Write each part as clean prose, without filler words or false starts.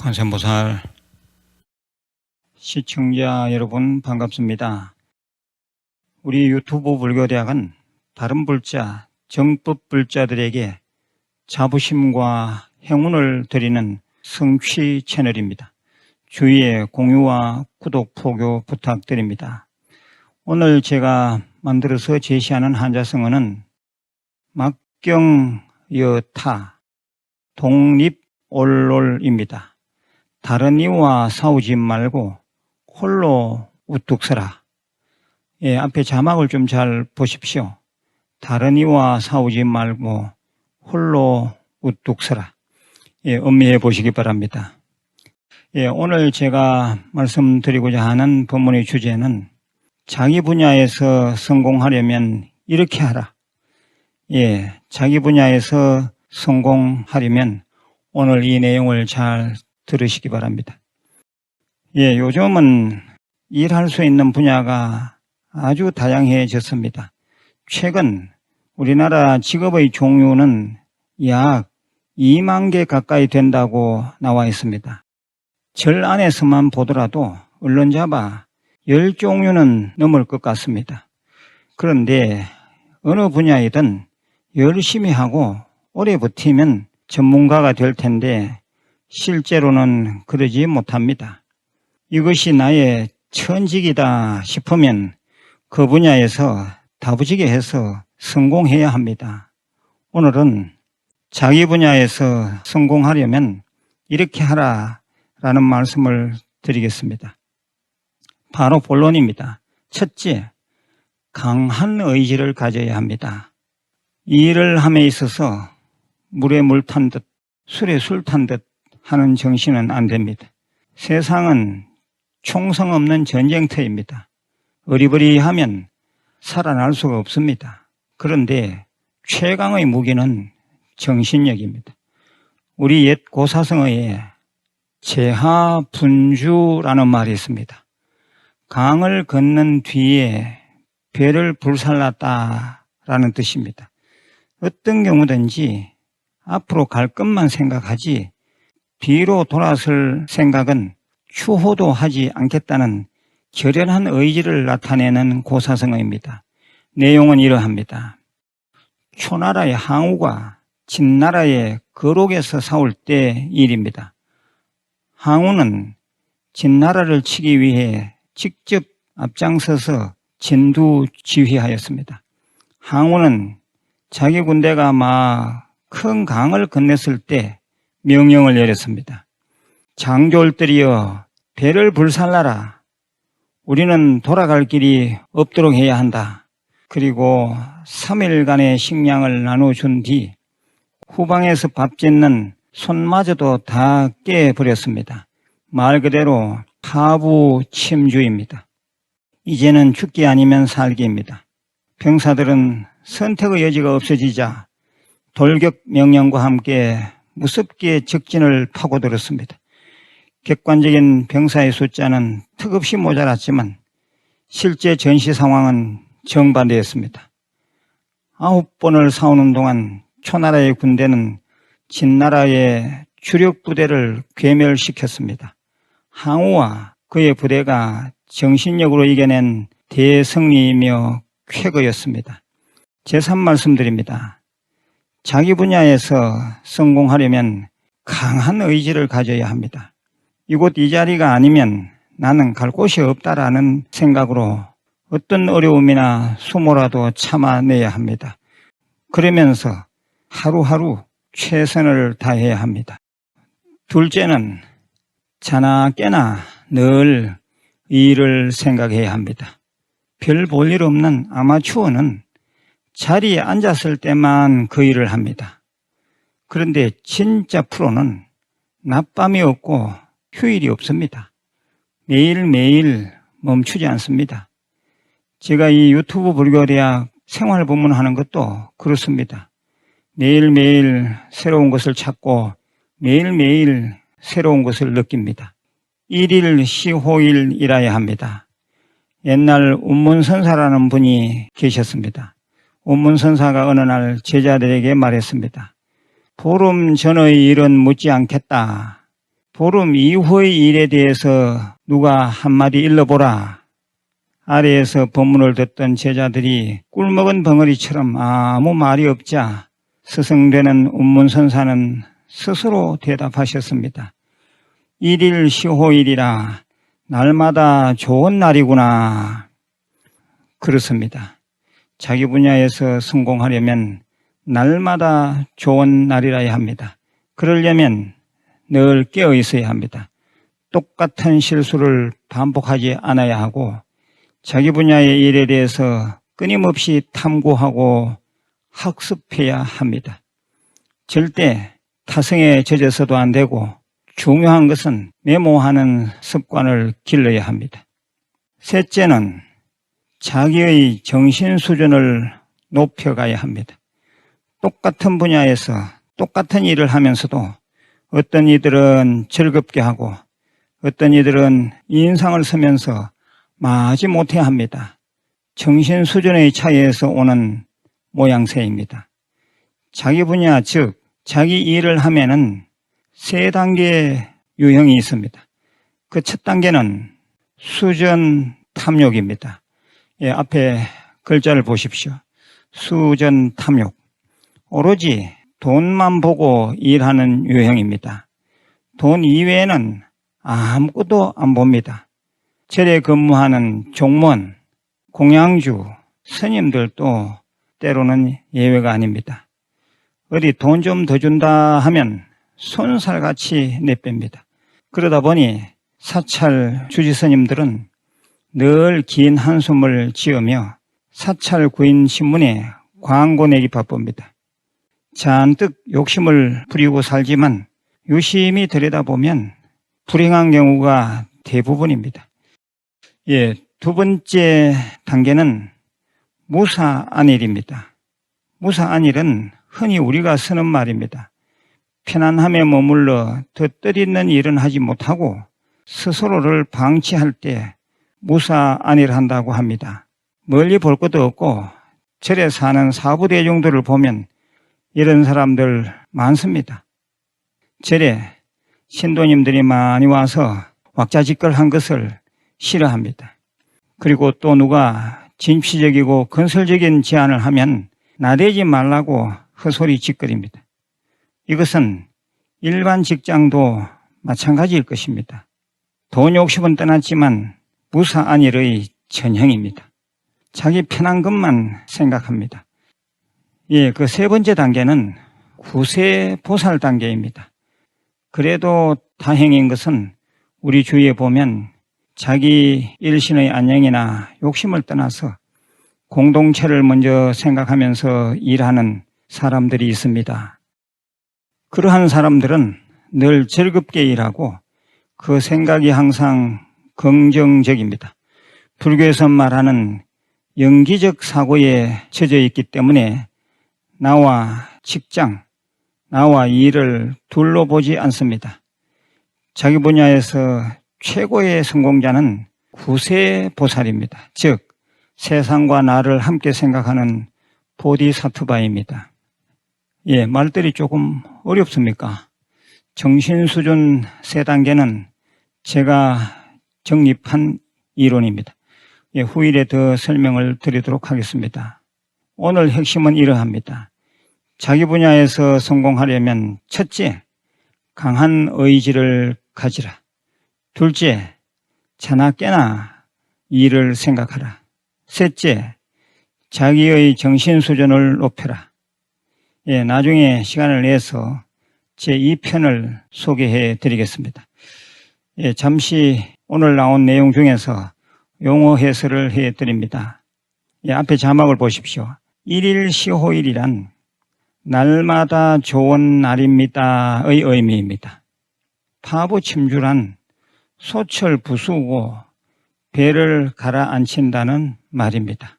관세음보살 시청자 여러분 반갑습니다. 우리 유튜브 불교대학은 다른 불자, 정법 불자들에게 자부심과 행운을 드리는 성취 채널입니다. 주위에 공유와 구독, 포교 부탁드립니다. 오늘 제가 만들어서 제시하는 한자성어는 막경여타 독립올롤입니다. 다른 이와 싸우지 말고 홀로 우뚝 서라. 앞에 자막을 좀 잘 보십시오. 다른 이와 싸우지 말고 홀로 우뚝 서라. 음미해 보시기 바랍니다. 오늘 제가 말씀드리고자 하는 본문의 주제는 자기 분야에서 성공하려면 이렇게 하라. 자기 분야에서 성공하려면 오늘 이 내용을 잘 들으시기 바랍니다. 요즘은 일할 수 있는 분야가 아주 다양해졌습니다. 최근 우리나라 직업의 종류는 약 2만 개 가까이 된다고 나와 있습니다. 절 안에서만 보더라도 얼른 잡아 10종류는 넘을 것 같습니다. 그런데 어느 분야이든 열심히 하고 오래 버티면 전문가가 될 텐데 실제로는 그러지 못합니다. 이것이 나의 천직이다 싶으면 그 분야에서 다부지게 해서 성공해야 합니다. 오늘은 자기 분야에서 성공하려면 이렇게 하라라는 말씀을 드리겠습니다. 바로 본론입니다. 첫째, 강한 의지를 가져야 합니다. 이 일을 함에 있어서 물에 물 탄 듯 술에 술 탄 듯 하는 정신은 안 됩니다. 세상은 총성 없는 전쟁터입니다. 어리버리하면 살아날 수가 없습니다. 그런데 최강의 무기는 정신력입니다. 우리 옛 고사성어에 제하분주라는 말이 있습니다. 강을 건넌 뒤에 배를 불살랐다라는 뜻입니다. 어떤 경우든지 앞으로 갈 것만 생각하지 뒤로 돌아설 생각은 추호도 하지 않겠다는 결연한 의지를 나타내는 고사성어입니다. 내용은 이러합니다. 초나라의 항우가 진나라의 거록에서 싸울 때 일입니다. 항우는 진나라를 치기 위해 직접 앞장서서 전두 지휘하였습니다. 항우는 자기 군대가 막 큰 강을 건넜을 때 명령을 내렸습니다. 장졸들이여 배를 불살라라. 우리는 돌아갈 길이 없도록 해야 한다. 그리고 3일간의 식량을 나눠준 뒤 후방에서 밥 짓는 손마저도 다 깨버렸습니다. 말 그대로 하부침주입니다. 이제는 죽기 아니면 살기입니다. 병사들은 선택의 여지가 없어지자 돌격 명령과 함께 무섭게 적진을 파고들었습니다. 객관적인 병사의 숫자는 턱없이 모자랐지만 실제 전시 상황은 정반대였습니다. 9번을 싸우는 동안 초나라의 군대는 진나라의 주력 부대를 괴멸시켰습니다. 항우와 그의 부대가 정신력으로 이겨낸 대승리이며 쾌거였습니다. 제3 말씀드립니다. 자기 분야에서 성공하려면 강한 의지를 가져야 합니다. 이곳 이 자리가 아니면 나는 갈 곳이 없다라는 생각으로 어떤 어려움이나 수모라도 참아내야 합니다. 그러면서 하루하루 최선을 다해야 합니다. 둘째는 자나 깨나 늘 일을 생각해야 합니다. 별 볼 일 없는 아마추어는 자리에 앉았을 때만 그 일을 합니다. 그런데 진짜 프로는 낮밤이 없고 휴일이 없습니다. 매일매일 멈추지 않습니다. 제가 이 유튜브 불교대학 생활법문하는 것도 그렇습니다. 매일매일 새로운 것을 찾고 매일매일 새로운 것을 느낍니다. 일일 시호일이라야 합니다. 옛날 운문선사라는 분이 계셨습니다. 운문선사가 어느 날 제자들에게 말했습니다. 보름 전의 일은 묻지 않겠다. 보름 이후의 일에 대해서 누가 한마디 일러보라. 아래에서 법문을 듣던 제자들이 꿀먹은 벙어리처럼 아무 말이 없자 스승되는 운문선사는 스스로 대답하셨습니다. 일일 시호일이라 날마다 좋은 날이구나. 그렇습니다. 자기 분야에서 성공하려면 날마다 좋은 날이라야 합니다. 그러려면 늘 깨어 있어야 합니다. 똑같은 실수를 반복하지 않아야 하고 자기 분야의 일에 대해서 끊임없이 탐구하고 학습해야 합니다. 절대 타성에 젖어서도 안 되고 중요한 것은 메모하는 습관을 길러야 합니다. 셋째는 자기의 정신 수준을 높여가야 합니다. 똑같은 분야에서 똑같은 일을 하면서도 어떤 이들은 즐겁게 하고 어떤 이들은 인상을 쓰면서 마지 못해야 합니다. 정신 수준의 차이에서 오는 모양새입니다. 자기 분야, 즉 자기 일을 하면은 세 단계의 유형이 있습니다. 그 첫 단계는 수전 탐욕입니다. 예, 앞에 글자를 보십시오. 수전 탐욕. 오로지 돈만 보고 일하는 유형입니다. 돈 이외에는 아무것도 안 봅니다. 절에 근무하는 종무원, 공양주, 스님들도 때로는 예외가 아닙니다. 어디 돈 좀 더 준다 하면 손살같이 내뺍니다. 그러다 보니 사찰 주지스님들은 늘 긴 한숨을 지으며 사찰 구인 신문에 광고 내기 바쁩니다. 잔뜩 욕심을 부리고 살지만 유심히 들여다보면 불행한 경우가 대부분입니다. 예, 두 번째 단계는 무사안일입니다. 무사안일은 흔히 우리가 쓰는 말입니다. 편안함에 머물러 더 뜻있는 일은 하지 못하고 스스로를 방치할 때 무사안일한다고 합니다. 멀리 볼 것도 없고 절에 사는 사부대중들을 보면 이런 사람들 많습니다. 절에 신도님들이 많이 와서 왁자지껄한 것을 싫어합니다. 그리고 또 누가 진취적이고 건설적인 제안을 하면 나대지 말라고 헛소리 짓거립니다. 이것은 일반 직장도 마찬가지일 것입니다. 돈 욕심은 떠났지만 무사안일의 전형입니다. 자기 편한 것만 생각합니다. 예, 그 세 번째 단계는 구세보살 단계입니다. 그래도 다행인 것은 우리 주위에 보면 자기 일신의 안녕이나 욕심을 떠나서 공동체를 먼저 생각하면서 일하는 사람들이 있습니다. 그러한 사람들은 늘 즐겁게 일하고 그 생각이 항상 긍정적입니다. 불교에서 말하는 영기적 사고에 처져 있기 때문에 나와 직장, 나와 일을 둘로 보지 않습니다. 자기 분야에서 최고의 성공자는 구세보살입니다. 즉 세상과 나를 함께 생각하는 보디사트바입니다. 예, 말들이 조금 어렵습니까? 정신수준 세 단계는 제가 정립한 이론입니다. 예, 후일에 더 설명을 드리도록 하겠습니다. 오늘 핵심은 이러합니다. 자기 분야에서 성공하려면 첫째, 강한 의지를 가지라. 둘째, 자나 깨나 일을 생각하라. 셋째, 자기의 정신 수준을 높여라. 예, 나중에 시간을 내서 제 2편을 소개해 드리겠습니다. 예, 잠시 오늘 나온 내용 중에서 용어 해설을 해 드립니다. 예, 앞에 자막을 보십시오. 일일 시호일이란 날마다 좋은 날입니다의 의미입니다. 파부침주란 소철 부수고 배를 가라앉힌다는 말입니다.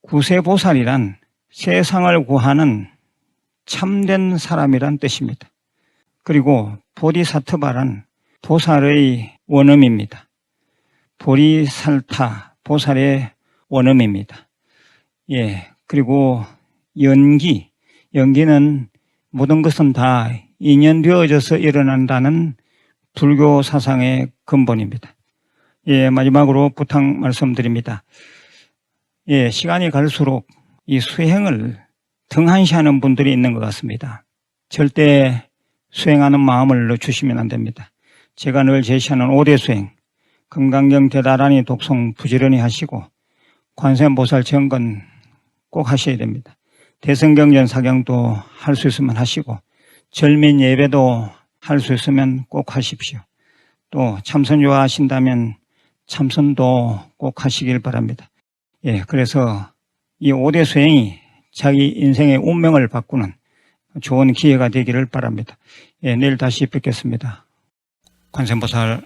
구세보살이란 세상을 구하는 참된 사람이란 뜻입니다. 그리고 보디사트바란 보살의 원음입니다. 보리살타, 보살의 원음입니다. 예, 그리고 연기는 모든 것은 다 인연되어져서 일어난다는 불교 사상의 근본입니다. 예, 마지막으로 부탁 말씀드립니다. 예, 시간이 갈수록 이 수행을 등한시하는 분들이 있는 것 같습니다. 절대 수행하는 마음을 늦추시면 안 됩니다. 제가 늘 제시하는 5대 수행, 금강경 대다라니 독송 부지런히 하시고 관세음보살 정건 꼭 하셔야 됩니다. 대승경전 사경도 할 수 있으면 하시고 절민 예배도 할 수 있으면 꼭 하십시오. 또 참선 좋아하신다면 참선도 꼭 하시길 바랍니다. 예, 그래서 이 5대 수행이 자기 인생의 운명을 바꾸는 좋은 기회가 되기를 바랍니다. 예, 내일 다시 뵙겠습니다. 관세음보살